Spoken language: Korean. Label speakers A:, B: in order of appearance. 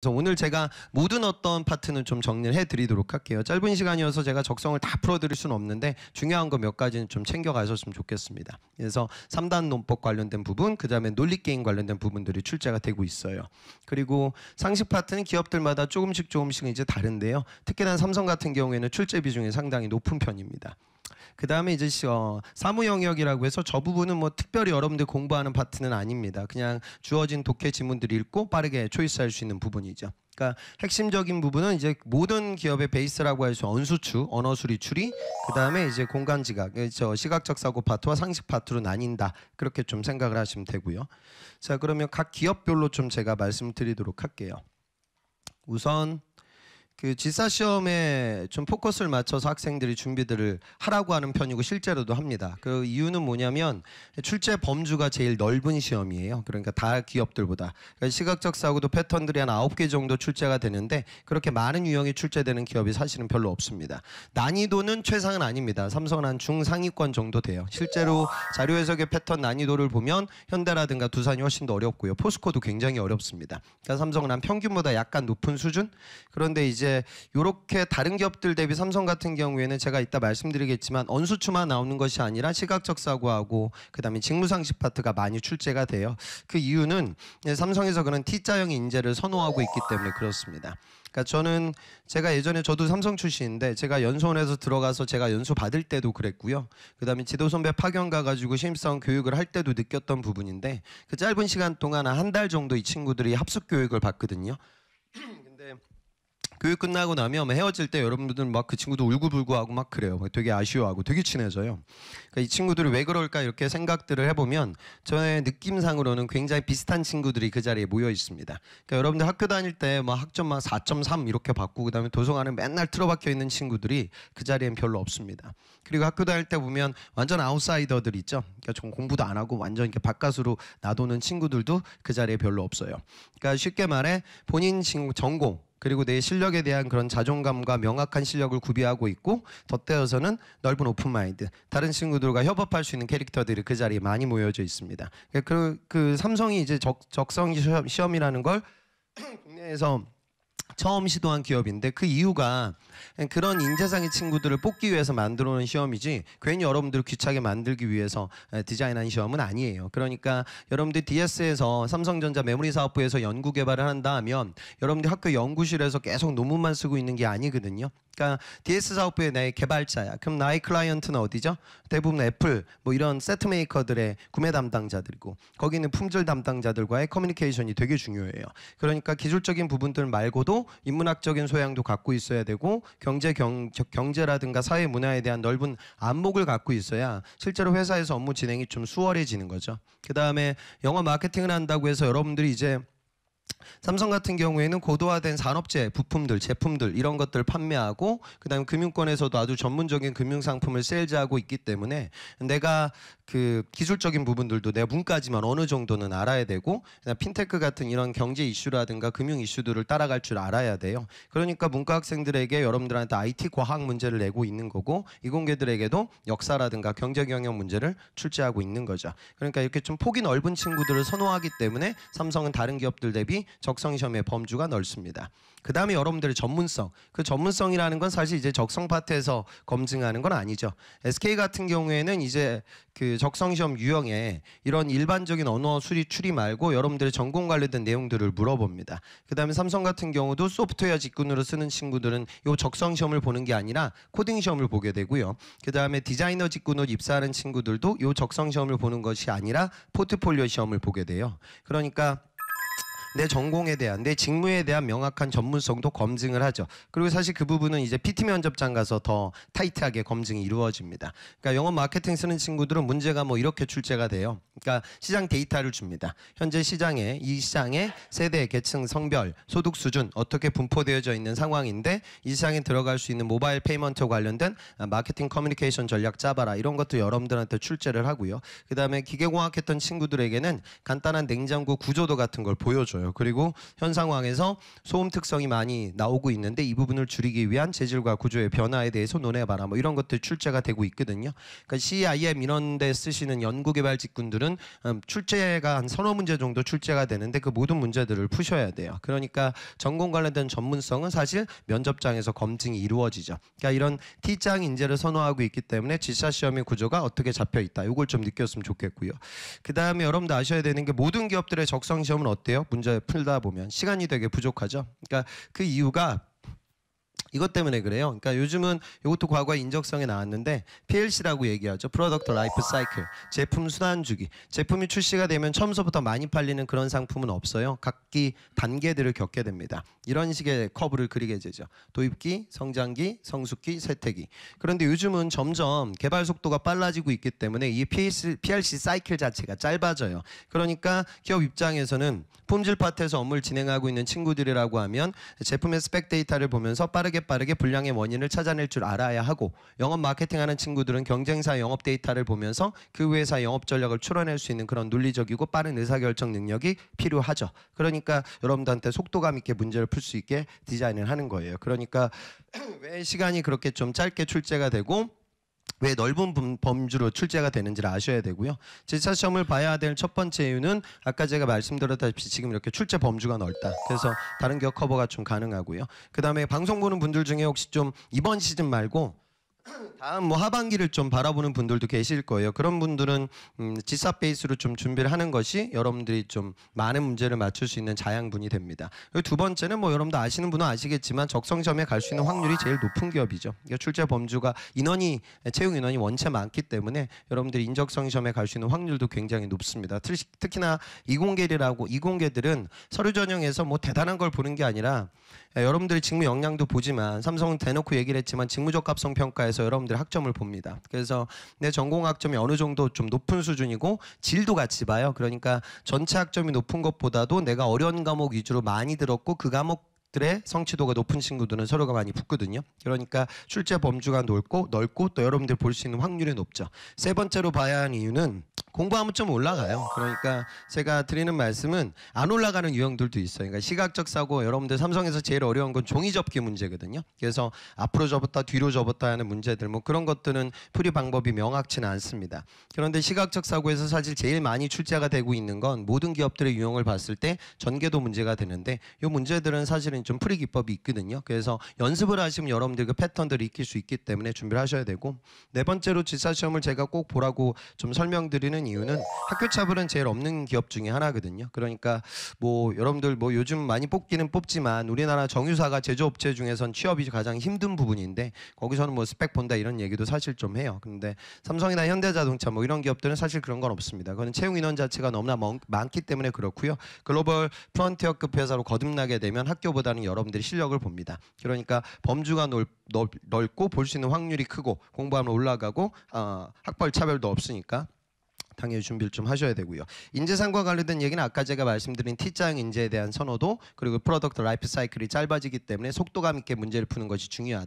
A: 그래서 오늘 제가 모든 어떤 파트는 좀 정리를 해드리도록 할게요. 짧은 시간이어서 제가 적성을 다 풀어드릴 수는 없는데 중요한 거 몇 가지는 좀 챙겨가셨으면 좋겠습니다. 그래서 3단 논법 관련된 부분, 그 다음에 논리게임 관련된 부분들이 출제가 되고 있어요. 그리고 상식 파트는 기업들마다 조금씩 이제 다른데요. 특히나 삼성 같은 경우에는 출제 비중이 상당히 높은 편입니다. 그 다음에 이제 사무 영역이라고 해서 저 부분은 뭐 특별히 여러분들 공부하는 파트는 아닙니다. 그냥 주어진 독해 지문들을 읽고 빠르게 초이스할 수 있는 부분이죠. 그러니까 핵심적인 부분은 이제 모든 기업의 베이스라고 할 수 언수추, 언어수리 추리, 그 다음에 이제 공간지각, 시각적 사고 파트와 상식 파트로 나뉜다. 그렇게 좀 생각을 하시면 되고요. 자, 그러면 각 기업별로 좀 제가 말씀드리도록 할게요. 우선 그 지사 시험에 좀 포커스를 맞춰서 학생들이 준비들을 하라고 하는 편이고 실제로도 합니다. 그 이유는 뭐냐면 출제 범주가 제일 넓은 시험이에요. 그러니까 다 기업들보다. 그러니까 시각적 사고도 패턴들이 한 9개 정도 출제가 되는데 그렇게 많은 유형이 출제되는 기업이 사실은 별로 없습니다. 난이도는 최상은 아닙니다. 삼성은 한 중상위권 정도 돼요. 실제로 자료 해석의 패턴 난이도를 보면 현대라든가 두산이 훨씬 더 어렵고요. 포스코도 굉장히 어렵습니다. 그러니까 삼성은 한 평균보다 약간 높은 수준? 그런데 이제 이렇게 다른 기업들 대비 삼성 같은 경우에는 제가 이따 말씀드리겠지만 언수추만 나오는 것이 아니라 시각적 사고하고 그다음에 직무상식 파트가 많이 출제가 돼요. 그 이유는 삼성에서 그런 T자형 인재를 선호하고 있기 때문에 그렇습니다. 그러니까 저는 제가 예전에 저도 삼성 출신인데 제가 연수원에서 들어가서 제가 연수 받을 때도 그랬고요. 그다음에 지도선배 파견 가가지고 신입사원 교육을 할 때도 느꼈던 부분인데 그 짧은 시간 동안 한 달 정도 이 친구들이 합숙 교육을 받거든요. 근데 교육 끝나고 나면 헤어질 때 여러분들 막 그 친구도 울고불고하고 막 그래요. 되게 아쉬워하고 되게 친해져요. 그러니까 이 친구들이 왜 그럴까 이렇게 생각들을 해보면 저의 느낌상으로는 굉장히 비슷한 친구들이 그 자리에 모여 있습니다. 그러니까 여러분들 학교 다닐 때 막 학점 막 4.3 이렇게 받고 그다음에 도서관에 맨날 틀어박혀 있는 친구들이 그 자리엔 별로 없습니다. 그리고 학교 다닐 때 보면 완전 아웃사이더들 있죠. 그러니까 좀 공부도 안 하고 완전 이렇게 바깥으로 놔두는 친구들도 그 자리에 별로 없어요. 그러니까 쉽게 말해 본인 전공 그리고 내 실력에 대한 그런 자존감과 명확한 실력을 구비하고 있고 덧대어서는 넓은 오픈마인드, 다른 친구들과 협업할 수 있는 캐릭터들이 그 자리에 많이 모여져 있습니다. 그 삼성이 이제 적성 시험이라는 걸 국내에서 처음 시도한 기업인데 그 이유가 그런 인재상의 친구들을 뽑기 위해서 만들어 놓은 시험이지 괜히 여러분들을 귀찮게 만들기 위해서 디자인한 시험은 아니에요. 그러니까 여러분들 DS에서 삼성전자 메모리사업부에서 연구개발을 한다 하면 여러분들 학교 연구실에서 계속 논문만 쓰고 있는 게 아니거든요. 그러니까 DS 사업부의 나의 개발자야. 그럼 나의 클라이언트는 어디죠? 대부분 애플 뭐 이런 세트 메이커들의 구매 담당자들이고 거기는 품질 담당자들과의 커뮤니케이션이 되게 중요해요. 그러니까 기술적인 부분들 말고도 인문학적인 소양도 갖고 있어야 되고 경제라든가 사회 문화에 대한 넓은 안목을 갖고 있어야 실제로 회사에서 업무 진행이 좀 수월해지는 거죠. 그 다음에 영어 마케팅을 한다고 해서 여러분들이 이제 삼성 같은 경우에는 고도화된 산업재 부품들, 제품들 이런 것들을 판매하고 그다음에 금융권에서도 아주 전문적인 금융상품을 세일즈하고 있기 때문에 내가 그 기술적인 부분들도 내가 문과지만 어느 정도는 알아야 되고 핀테크 같은 이런 경제 이슈라든가 금융 이슈들을 따라갈 줄 알아야 돼요. 그러니까 문과 학생들에게 여러분들한테 IT 과학 문제를 내고 있는 거고 이공계들에게도 역사라든가 경제 경영 문제를 출제하고 있는 거죠. 그러니까 이렇게 좀 폭이 넓은 친구들을 선호하기 때문에 삼성은 다른 기업들 대비 적성 시험의 범주가 넓습니다. 그 다음에 여러분들의 전문성. 그 전문성이라는 건 사실 이제 적성 파트에서 검증하는 건 아니죠. SK 같은 경우에는 이제 그 적성 시험 유형에 이런 일반적인 언어 수리 추리 말고 여러분들의 전공 관련된 내용들을 물어봅니다. 그 다음에 삼성 같은 경우도 소프트웨어 직군으로 쓰는 친구들은 이 적성 시험을 보는 게 아니라 코딩 시험을 보게 되고요. 그 다음에 디자이너 직군으로 입사하는 친구들도 이 적성 시험을 보는 것이 아니라 포트폴리오 시험을 보게 돼요. 그러니까 내 전공에 대한, 내 직무에 대한 명확한 전문성도 검증을 하죠. 그리고 사실 그 부분은 이제 PT 면접장 가서 더 타이트하게 검증이 이루어집니다. 그러니까 영업 마케팅 쓰는 친구들은 문제가 뭐 이렇게 출제가 돼요. 그러니까 시장 데이터를 줍니다. 현재 이 시장의 세대, 계층, 성별, 소득 수준 어떻게 분포되어져 있는 상황인데 이 시장에 들어갈 수 있는 모바일 페이먼트 관련된 마케팅 커뮤니케이션 전략 짜봐라. 이런 것도 여러분들한테 출제를 하고요. 그 다음에 기계공학 했던 친구들에게는 간단한 냉장고 구조도 같은 걸 보여줘요. 없어져요. 그리고 현 상황에서 소음 특성이 많이 나오고 있는데 이 부분을 줄이기 위한 재질과 구조의 변화에 대해서 논해봐라. 뭐 이런 것들 출제가 되고 있거든요. 그러니까 CIM 이런 데 쓰시는 연구개발 직군들은 출제가 한 서너 문제 정도 출제가 되는데 그 모든 문제들을 푸셔야 돼요. 그러니까 전공 관련된 전문성은 사실 면접장에서 검증이 이루어지죠. 그러니까 이런 T장 인재를 선호하고 있기 때문에 지사 시험의 구조가 어떻게 잡혀 있다. 이걸 좀 느꼈으면 좋겠고요. 그 다음에 여러분도 아셔야 되는 게 모든 기업들의 적성 시험은 어때요? 문제 풀다 보면 시간이 되게 부족하죠. 그러니까 그 이유가 이것 때문에 그래요. 그러니까 요즘은 이것도 과거에 인적성에 나왔는데 PLC라고 얘기하죠. Product Life Cycle. 제품 순환 주기. 제품이 출시가 되면 처음서부터 많이 팔리는 그런 상품은 없어요. 각기 단계들을 겪게 됩니다. 이런 식의 커브를 그리게 되죠. 도입기, 성장기, 성숙기, 쇠퇴기. 그런데 요즘은 점점 개발 속도가 빨라지고 있기 때문에 이 PLC 사이클 자체가 짧아져요. 그러니까 기업 입장에서는 품질 파트에서 업무를 진행하고 있는 친구들이라고 하면 제품의 스펙 데이터를 보면서 빠르게 불량의 원인을 찾아낼 줄 알아야 하고, 영업 마케팅하는 친구들은 경쟁사 영업 데이터를 보면서 그 회사 영업 전략을 추론할 수 있는 그런 논리적이고 빠른 의사결정 능력이 필요하죠. 그러니까 여러분들한테 속도감 있게 문제를 풀 수 있게 디자인을 하는 거예요. 그러니까 왜 시간이 그렇게 좀 짧게 출제가 되고 왜 넓은 범주로 출제가 되는지를 아셔야 되고요. 지사 시험을 봐야 될 첫 번째 이유는 아까 제가 말씀드렸다시피 지금 이렇게 출제 범주가 넓다. 그래서 다른 기업 커버가 좀 가능하고요. 그다음에 방송 보는 분들 중에 혹시 좀 이번 시즌 말고 다음 뭐 하반기를 좀 바라보는 분들도 계실 거예요. 그런 분들은 지사 베이스로 좀 준비를 하는 것이 여러분들이 좀 많은 문제를 맞출 수 있는 자양분이 됩니다. 그리고 두 번째는 뭐 여러분들 아시는 분은 아시겠지만 적성 시험에 갈 수 있는 확률이 제일 높은 기업이죠. 그러니까 출제 범주가 채용 인원이 원체 많기 때문에 여러분들이 인적성 시험에 갈 수 있는 확률도 굉장히 높습니다. 특히나 이공계들은 서류 전형에서 뭐 대단한 걸 보는 게 아니라 여러분들이 직무 역량도 보지만 삼성은 대놓고 얘기를 했지만 직무적합성 평가에서 여러분들이 학점을 봅니다. 그래서 내 전공 학점이 어느 정도 좀 높은 수준이고 질도 같이 봐요. 그러니까 전체 학점이 높은 것보다도 내가 어려운 과목 위주로 많이 들었고 그 과목들의 성취도가 높은 친구들은 서류가 많이 붙거든요. 그러니까 출제 범주가 넓고 또 여러분들 볼 수 있는 확률이 높죠. 세 번째로 봐야 하는 이유는 공부하면 좀 올라가요. 그러니까 제가 드리는 말씀은 안 올라가는 유형들도 있어요. 그러니까 시각적 사고, 여러분들 삼성에서 제일 어려운 건 종이 접기 문제거든요. 그래서 앞으로 접었다 뒤로 접었다 하는 문제들, 뭐 그런 것들은 풀이 방법이 명확치는 않습니다. 그런데 시각적 사고에서 사실 제일 많이 출제가 되고 있는 건 모든 기업들의 유형을 봤을 때 전개도 문제가 되는데 이 문제들은 사실은 좀 풀이 기법이 있거든요. 그래서 연습을 하시면 여러분들 그 패턴들을 익힐 수 있기 때문에 준비를 하셔야 되고, 네 번째로 지사 시험을 제가 꼭 보라고 좀 설명드리는 이유는 학교 차별은 제일 없는 기업 중에 하나거든요. 그러니까 뭐 여러분들 뭐 요즘 많이 뽑기는 뽑지만 우리나라 정유사가 제조업체 중에선 취업이 가장 힘든 부분인데 거기서는 뭐 스펙 본다 이런 얘기도 사실 좀 해요. 근데 삼성이나 현대자동차 뭐 이런 기업들은 사실 그런 건 없습니다. 그건 채용 인원 자체가 너무나 많기 때문에 그렇고요. 글로벌 프론티어급 회사로 거듭나게 되면 학교보다는 여러분들이 실력을 봅니다. 그러니까 범주가 넓고 볼 수 있는 확률이 크고 공부하면 올라가고 학벌 차별도 없으니까 당연히 준비를 좀 하셔야 되고요. 인재상과 관련된 얘기는 아까 제가 말씀드린 T자형 인재에 대한 선호도, 그리고 프로덕트 라이프 사이클이 짧아지기 때문에 속도감 있게 문제를 푸는 것이 중요하다.